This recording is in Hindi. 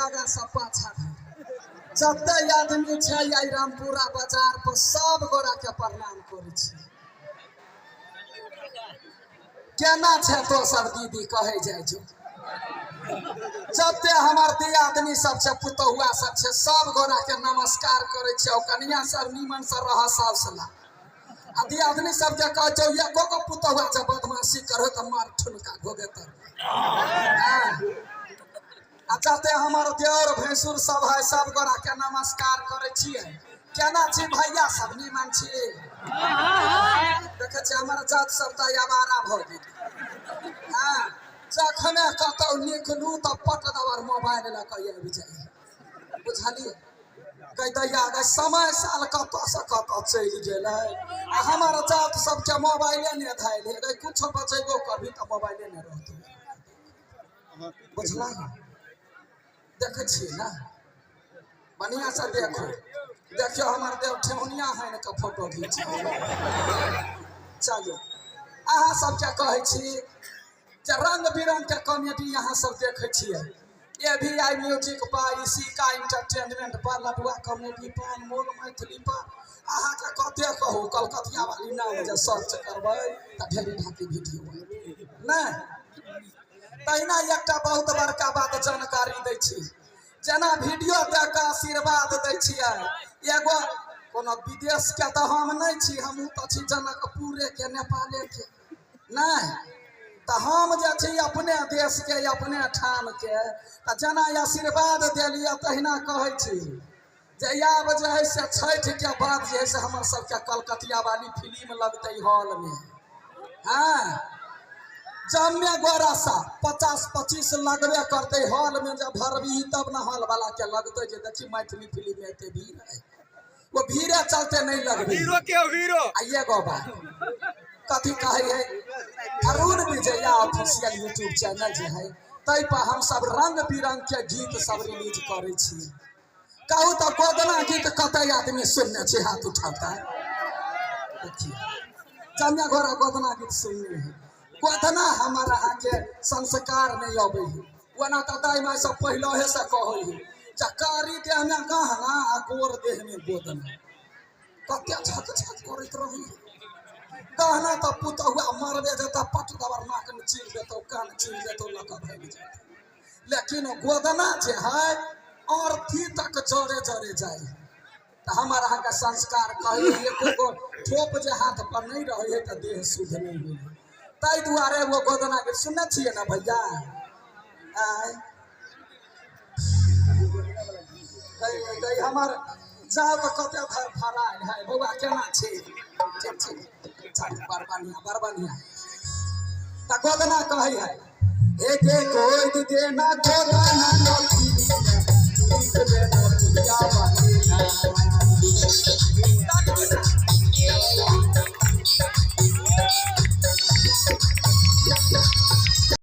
आगा सब पाछा जते आदमी छै आई रामपुरा बाजार पर सब गोरा के प्रणाम करै छी। केना छै तो सब दीदी कहे जाय जो जते हमार दियादनी सब छै पुतहुआ सब छै सब गोरा के नमस्कार करे छै। कन्या सब नीमन से रह सब सला आ दियादनी सब जे कह छौ एको गो पुतहुआ से बदमाशी करो त मार ठुनका गोगेतर आ जते हमार देवर भैंसुर सब है सब गोरा के नमस्कार करे छिए। केना छी भैया सब नीमन छी? देखे छी हमार जात सब त आवारा भ गेल। हां जखने कतौ निकलू त पट दवर मोबाइल ल के आबि जाई बुझलिए कह दैया समय साल कत से कत चल गेल है। आ हमार जात सब के मोबाइले ने धाइल है कुछ बचेबो कभी त मोबाइले ने रहते बुझला। देखे छी ना बढ़िया से देखो देखियो हमार देव ठेहुनिया है न के फोटो खींच चलो अहाँ सब क्या कहे छी जे रंग बिरंग के कॉमेडी यहाँ सब देखे छिए। ये भी आई म्यूजिक पर इसी का इंटरटेनमेंट पर लडुआ कॉमेडी पर मोल मैथिली पर अहाँ के कते कहू कलकतिया वाली नाम जे सर्च करबै त ढेरी ढाकी वीडियो नै तहिना एकटा बहुत बड़का बात जानकारी दै छी। जना वीडियो देख के आशीर्वाद दै छियै एगो कोनो विदेश के त हम नै छी हमहू त छी जनकपुरे के नेपाले के नै त हम जे छी अपने देश के अपने ठाम के त जना आशीर्वाद देलिए तहिना कहै छी जे आब जे है से छठ के बाद जे है से हमर सबके कलकतिया वाली फिल्म लगतै हॉल में। हाँ जम्मे गोरा सा 50-25 लगबे करते हॉल में जब भरबी तब न हॉल वाला के लगते जे देखी मैथिली फिल्म में एते भीड़ है वो भीड़े चलते नहीं लगबे हीरो के हीरो आइए गो बात कथी कहे है Arun Vijaya official YouTube channel जे है तै पर हम सब रंग बिरंग के गीत सब रिलीज करे छी। कहू तो गोदना गीत कते आदमी सुनने छै हाथ उठाता है देखिए जम्मे गोरा गोदना गीत सुनने है। गोदना हमारा अहाँ के संस्कार नहीं अबे है वना त दाई माई सब पहले से कहे है चकारी देह में गहना आ गोर देह में गोदना कते छक छक करत रही गहना त पुतहुआ मरबे जता पट दवर नाक में चीर देतो कान चीर देतो लक भाग जाए लेकिन गोदना जे है और थी तक जड़े जड़े जाए त हमार अहाँ के संस्कार कहे एको गो ठोप जे हाथ पर नहीं रहे है त देह शुद्ध नहीं होई ताई दुआरे वो गोदना के सुनने छिए ना भैया आय कई हमार जाओ तो कते धर फराल है बउआ केना छी ठीक छी बार बढ़िया त गोदना कहे है एक कोई देना गोदना